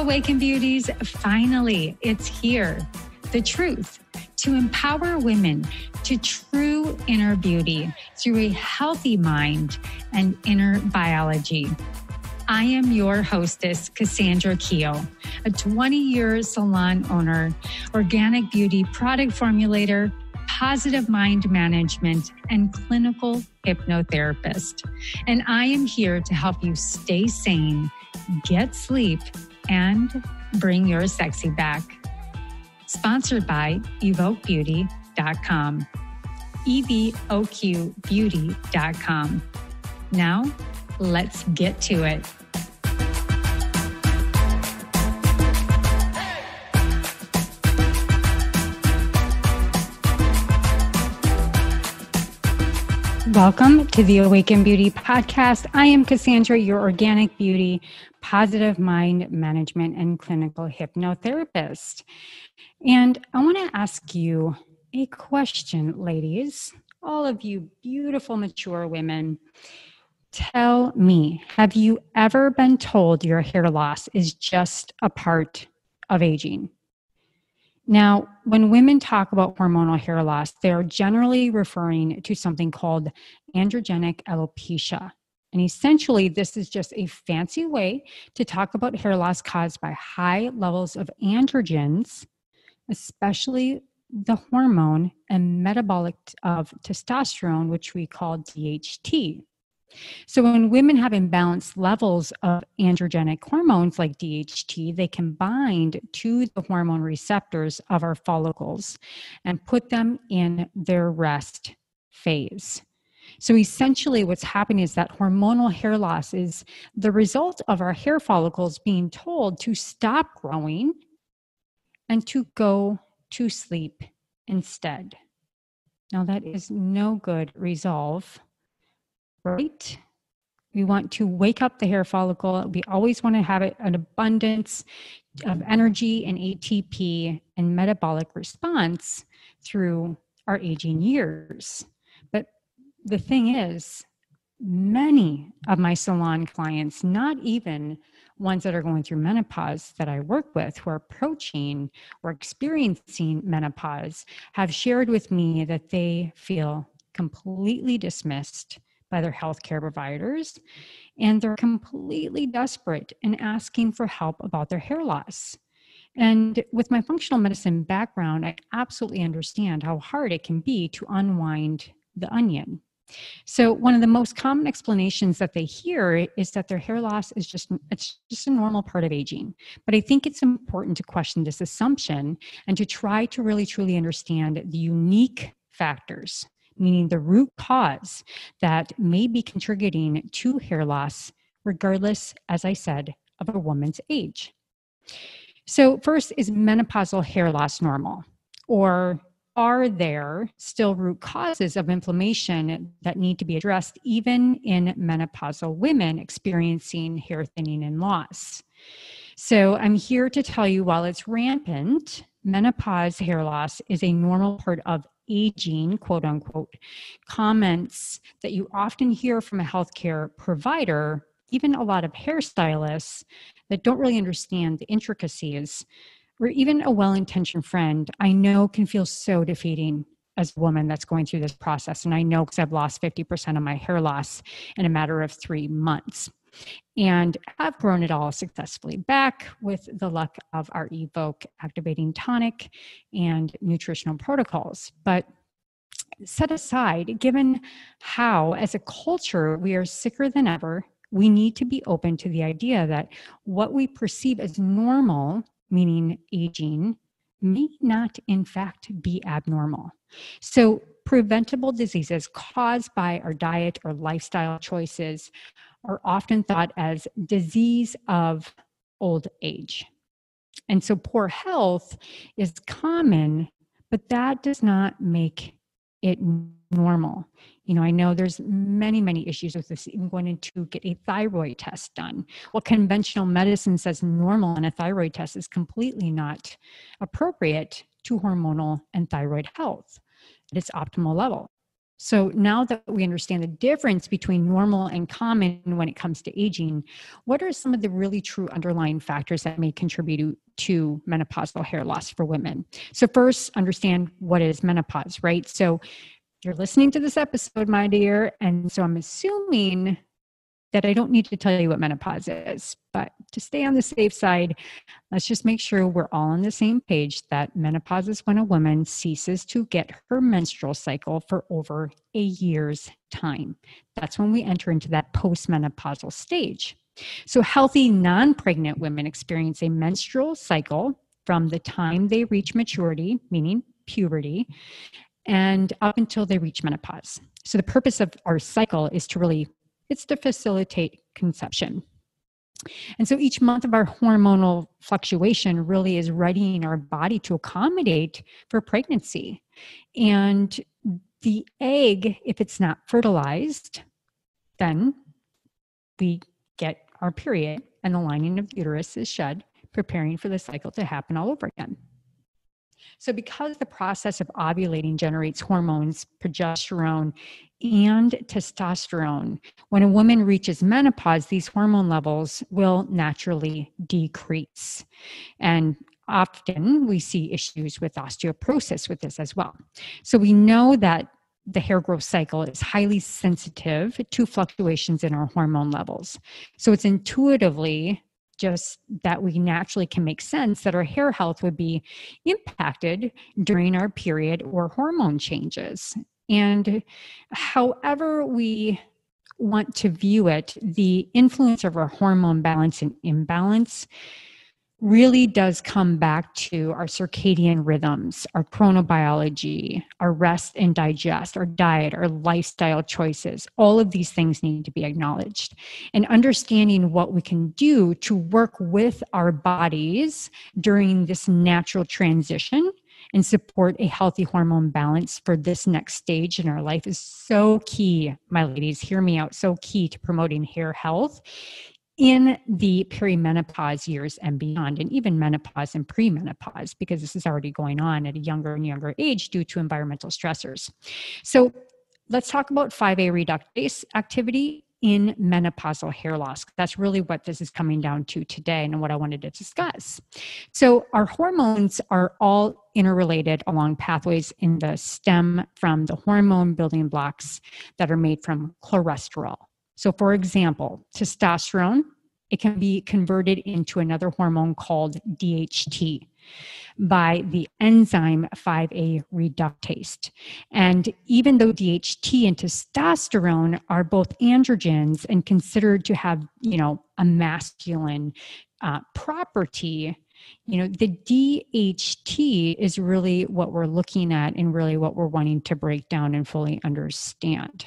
Awaken Beauties, finally, it's here. The truth to empower women to true inner beauty through a healthy mind and inner biology. I am your hostess, Cassandra Keogh, a 20-year salon owner, organic beauty product formulator, positive mind management, and clinical hypnotherapist. And I am here to help you stay sane, get sleep, and bring your sexy back. Sponsored by evoquebeauty.com. evoquebeauty.com. Now, let's get to it. Welcome to the Awaken Beauty podcast. I am Cassandra, your organic beauty, positive mind management, and clinical hypnotherapist. And I want to ask you a question, ladies, all of you beautiful, mature women. Tell me, have you ever been told your hair loss is just a part of aging? Now, when women talk about hormonal hair loss, they're generally referring to something called androgenic alopecia. And essentially, this is just a fancy way to talk about hair loss caused by high levels of androgens, especially the hormone and metabolic of testosterone, which we call DHT. So when women have imbalanced levels of androgenic hormones like DHT, they can bind to the hormone receptors of our follicles and put them in their rest phase. So essentially what's happening is that hormonal hair loss is the result of our hair follicles being told to stop growing and to go to sleep instead. Now that is no good resolve. Right? We want to wake up the hair follicle. We always want to have an abundance of energy and ATP and metabolic response through our aging years. But the thing is, many of my salon clients, not even ones that are going through menopause that I work with, who are approaching or experiencing menopause, have shared with me that they feel completely dismissed by their healthcare providers, and they're completely desperate and asking for help about their hair loss. And with my functional medicine background, I absolutely understand how hard it can be to unwind the onion. So one of the most common explanations that they hear is that their hair loss is just a normal part of aging. But I think it's important to question this assumption and to try to really truly understand the unique factors, meaning the root cause that may be contributing to hair loss, regardless, as I said, of a woman's age. So first, is menopausal hair loss normal? Or are there still root causes of inflammation that need to be addressed even in menopausal women experiencing hair thinning and loss? So I'm here to tell you, while it's rampant, menopause hair loss is a normal part of aging, quote unquote. Comments that you often hear from a healthcare provider, even a lot of hairstylists that don't really understand the intricacies, or even a well-intentioned friend, I know can feel so defeating as a woman that's going through this process. And I know because I've lost 50% of my hair loss in a matter of 3 months. And I've grown it all successfully back with the luck of our Evoke activating tonic and nutritional protocols. But set aside, given how as a culture we are sicker than ever, we need to be open to the idea that what we perceive as normal, meaning aging, may not in fact be abnormal. So preventable diseases caused by our diet or lifestyle choices are often thought as disease of old age. And so poor health is common, but that does not make it normal. You know, I know there's many issues with this, even going in to get a thyroid test done. What conventional medicine says normal on a thyroid test is completely not appropriate to hormonal and thyroid health at its optimal level. So now that we understand the difference between normal and common when it comes to aging, what are some of the really true underlying factors that may contribute to menopausal hair loss for women? So first, understand what is menopause, right? So you're listening to this episode, my dear, and so I'm assuming that I don't need to tell you what menopause is. But to stay on the safe side, let's just make sure we're all on the same page that menopause is when a woman ceases to get her menstrual cycle for over a year's time. That's when we enter into that postmenopausal stage. So healthy non-pregnant women experience a menstrual cycle from the time they reach maturity, meaning puberty, and up until they reach menopause. So the purpose of our cycle is to facilitate conception. And so each month of our hormonal fluctuation really is readying our body to accommodate for pregnancy. And the egg, if it's not fertilized, then we get our period and the lining of the uterus is shed, preparing for the cycle to happen all over again. So because the process of ovulating generates hormones, progesterone, and testosterone, when a woman reaches menopause, these hormone levels will naturally decrease. And often we see issues with osteoporosis with this as well. So we know that the hair growth cycle is highly sensitive to fluctuations in our hormone levels. So it's intuitively just that we naturally can make sense that our hair health would be impacted during our period or hormone changes. And however we want to view it, the influence of our hormone balance and imbalance really does come back to our circadian rhythms, our chronobiology, our rest and digest, our diet, our lifestyle choices. All of these things need to be acknowledged. And understanding what we can do to work with our bodies during this natural transition and support a healthy hormone balance for this next stage in our life is so key, my ladies. Hear me out, so key to promoting hair health in the perimenopause years and beyond, and even menopause and premenopause, because this is already going on at a younger and younger age due to environmental stressors. So let's talk about 5A reductase activity in menopausal hair loss. That's really what this is coming down to today and what I wanted to discuss. So our hormones are all interrelated along pathways in the stem from the hormone building blocks that are made from cholesterol. So for example, testosterone, it can be converted into another hormone called DHT by the enzyme 5A reductase. And even though DHT and testosterone are both androgens and considered to have, a masculine property, the DHT is really what we're looking at and really what we're wanting to break down and fully understand.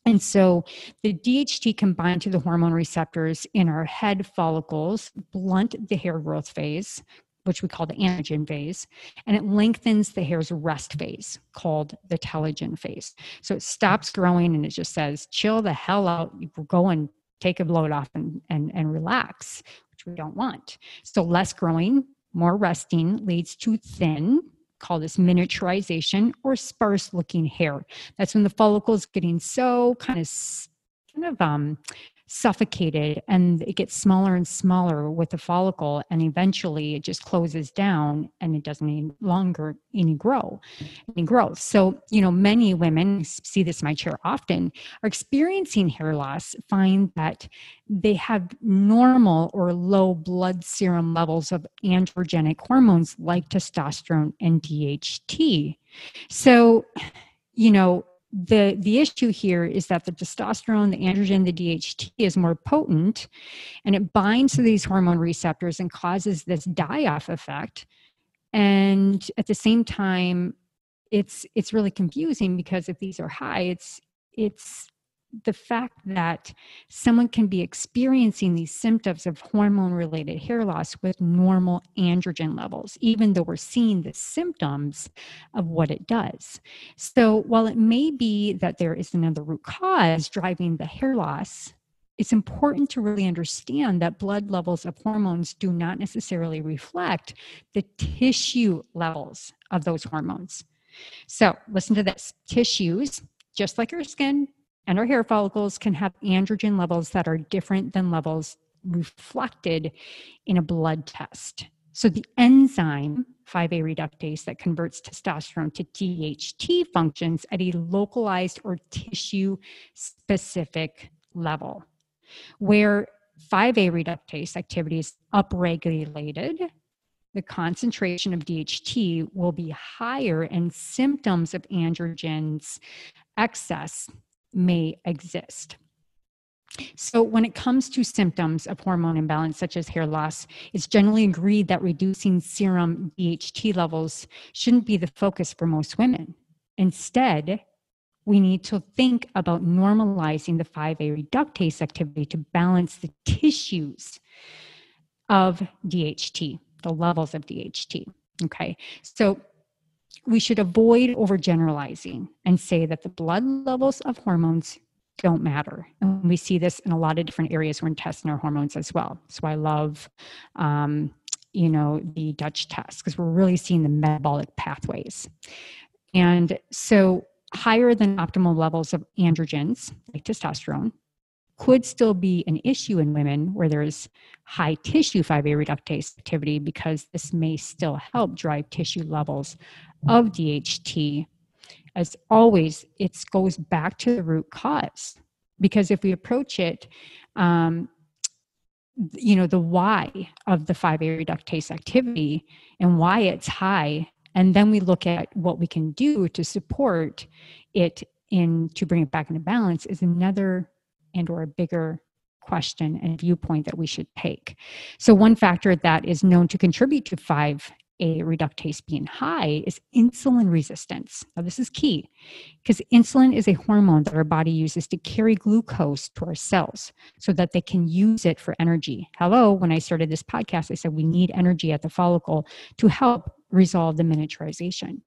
And so the DHT combined to the hormone receptors in our head follicles blunt the hair growth phase, which we call the anagen phase, and it lengthens the hair's rest phase called the telogen phase. So it stops growing and it just says, chill the hell out, go and take a load off and relax, which we don't want. So less growing, more resting leads to thin, call this miniaturization, or sparse looking hair. That's when the follicle is getting so kind of suffocated and it gets smaller and smaller with the follicle, and eventually it just closes down and it doesn't any longer any growth. So, many women, see this in my chair often, are experiencing hair loss, find that they have normal or low blood serum levels of androgenic hormones like testosterone and DHT. So, the issue here is that the testosterone, the androgen, the DHT is more potent, and it binds to these hormone receptors and causes this die-off effect. And at the same time, it's really confusing, because if these are high, it's the fact that someone can be experiencing these symptoms of hormone-related hair loss with normal androgen levels, even though we're seeing the symptoms of what it does. So while it may be that there is another root cause driving the hair loss, it's important to really understand that blood levels of hormones do not necessarily reflect the tissue levels of those hormones. So listen to this. Tissues just like our skin and our hair follicles, can have androgen levels that are different than levels reflected in a blood test. So the enzyme 5A reductase that converts testosterone to DHT functions at a localized or tissue-specific level. Where 5A reductase activity is upregulated, the concentration of DHT will be higher and symptoms of androgens excess may exist. So when it comes to symptoms of hormone imbalance, such as hair loss, it's generally agreed that reducing serum DHT levels shouldn't be the focus for most women. Instead, we need to think about normalizing the 5A reductase activity to balance the tissues of DHT, the levels of DHT. Okay, so we should avoid overgeneralizing and say that the blood levels of hormones don't matter. And we see this in a lot of different areas. We're testing our hormones as well. So I love, the Dutch test, because we're really seeing the metabolic pathways. And so higher than optimal levels of androgens, like testosterone, could still be an issue in women where there's high tissue 5A reductase activity, because this may still help drive tissue levels of DHT. As always, it goes back to the root cause, because if we approach it, the why of the 5A reductase activity and why it's high, and then we look at what we can do to support it to bring it back into balance, is another or a bigger question and viewpoint that we should take. So one factor that is known to contribute to 5A reductase being high is insulin resistance. Now this is key, because insulin is a hormone that our body uses to carry glucose to our cells so that they can use it for energy. Hello, when I started this podcast, I said we need energy at the follicle to help resolve the miniaturization.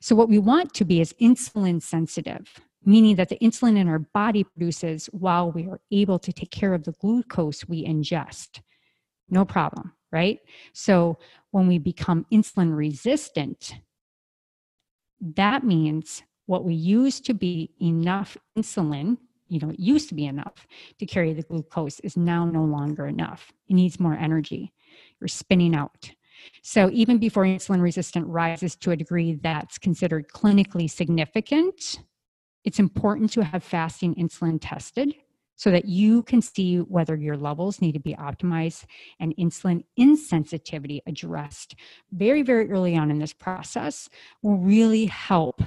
So what we want to be is insulin sensitive, meaning that the insulin in our body produces while we are able to take care of the glucose we ingest. No problem, right? So when we become insulin resistant, that means what we used to be enough insulin, it used to be enough to carry the glucose, is now no longer enough. It needs more energy. You're spinning out. So even before insulin resistant rises to a degree that's considered clinically significant, it's important to have fasting insulin tested so that you can see whether your levels need to be optimized and insulin insensitivity addressed very, very early on in this process will really help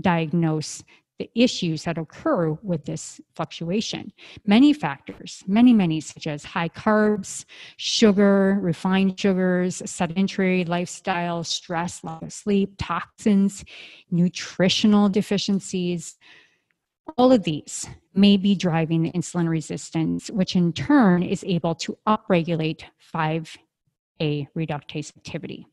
diagnose the issues that occur with this fluctuation. Many factors, many, such as high carbs, sugar, refined sugars, sedentary lifestyle, stress, lack of sleep, toxins, nutritional deficiencies, all of these may be driving the insulin resistance, which in turn is able to upregulate 5A reductase activity.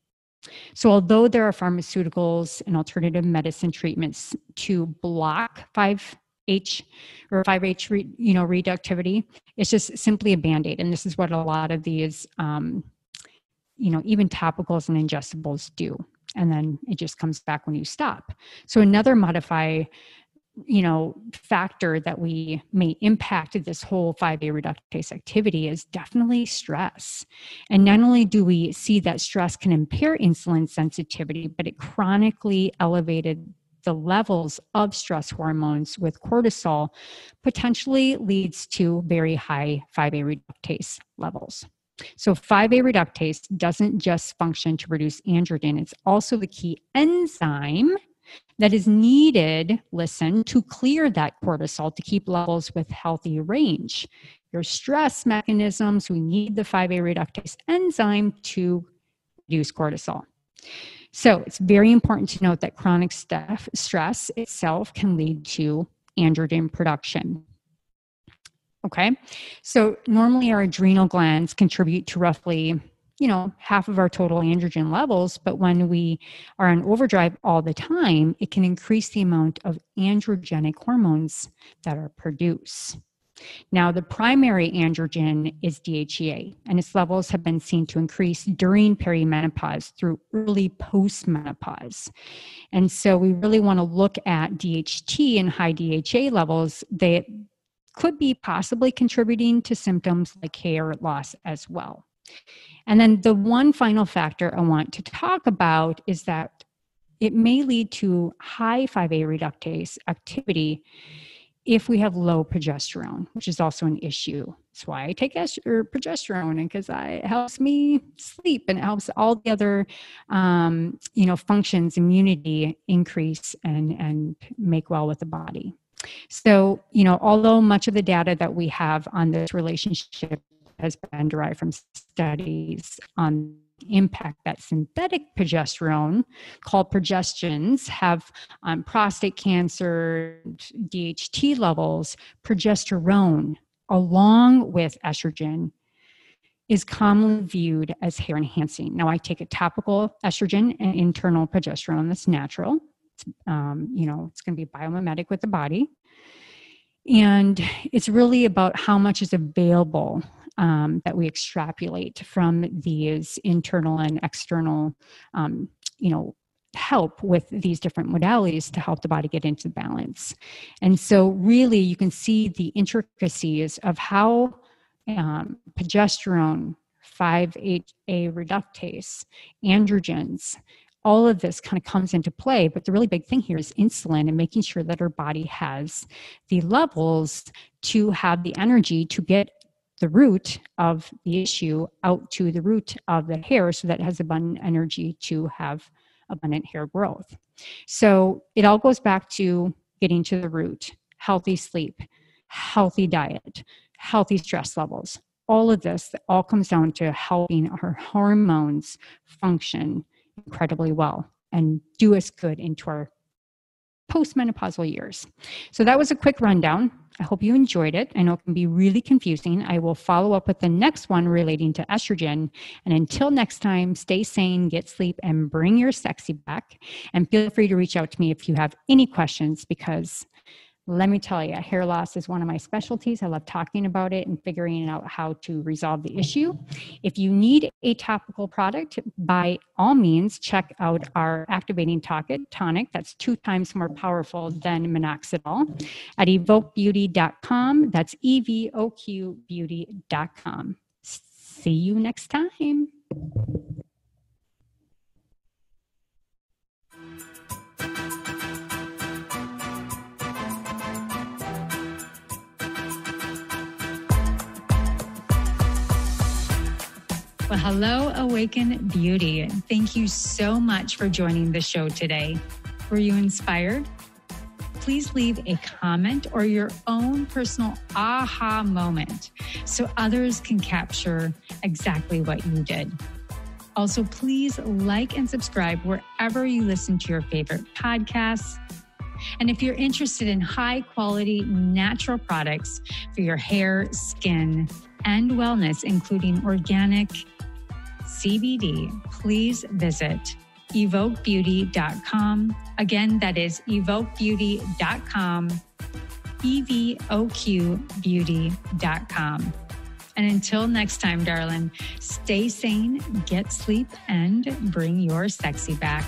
So although there are pharmaceuticals and alternative medicine treatments to block 5H or 5H reductivity, it's just simply a Band-Aid. And this is what a lot of these, even topicals and ingestibles do. And then it just comes back when you stop. So another factor that we may impact this whole 5A reductase activity is definitely stress. And not only do we see that stress can impair insulin sensitivity, but it chronically elevated the levels of stress hormones with cortisol potentially leads to very high 5A reductase levels. So 5A reductase doesn't just function to produce androgen, it's also the key enzyme that is needed, to clear that cortisol to keep levels with healthy range. Your stress mechanisms, we need the 5A reductase enzyme to reduce cortisol. So it's very important to note that chronic stress itself can lead to androgen production. Okay, so normally our adrenal glands contribute to roughly half of our total androgen levels, but when we are in overdrive all the time, it can increase the amount of androgenic hormones that are produced. Now, the primary androgen is DHEA, and its levels have been seen to increase during perimenopause through early postmenopause. And so we really want to look at DHT and high DHA levels. They could be possibly contributing to symptoms like hair loss as well. And then the one final factor I want to talk about is that it may lead to high 5A reductase activity if we have low progesterone, which is also an issue. That's why I take progesterone, because it helps me sleep and it helps all the other, functions, immunity increase and make well with the body. So, although much of the data that we have on this relationship has been derived from studies on impact that synthetic progesterone, called progestions, have on prostate cancer, DHT levels, progesterone, along with estrogen, is commonly viewed as hair enhancing. Now, I take a topical estrogen and internal progesterone that's natural. It's going to be biomimetic with the body. And it's really about how much is available that we extrapolate from these internal and external, help with these different modalities to help the body get into balance. And so really you can see the intricacies of how progesterone, 5-HA reductase, androgens, all of this kind of comes into play. But the really big thing here is insulin and making sure that our body has the levels to have the energy to get the root of the issue out to the root of the hair so that it has abundant energy to have abundant hair growth. So it all goes back to getting to the root, healthy sleep, healthy diet, healthy stress levels. All of this all comes down to helping our hormones function incredibly well and do us good into our postmenopausal years. So that was a quick rundown. I hope you enjoyed it. I know it can be really confusing. I will follow up with the next one relating to estrogen. And until next time, stay sane, get sleep, and bring your sexy back. And feel free to reach out to me if you have any questions, because let me tell you, hair loss is one of my specialties. I love talking about it and figuring out how to resolve the issue. If you need a topical product, by all means, check out our activating tonic. That's 2 times more powerful than minoxidil at evoquebeauty.com. That's evoquebeauty.com. See you next time. Well, hello, Awaken Beauty. Thank you so much for joining the show today. Were you inspired? Please leave a comment or your own personal aha moment so others can capture exactly what you did. Also, please like and subscribe wherever you listen to your favorite podcasts. And if you're interested in high quality natural products for your hair, skin, and wellness, including organic CBD, please visit evoquebeauty.com. Again, that is evoquebeauty.com, evoquebeauty.com. And until next time, darling, stay sane, get sleep, and bring your sexy back.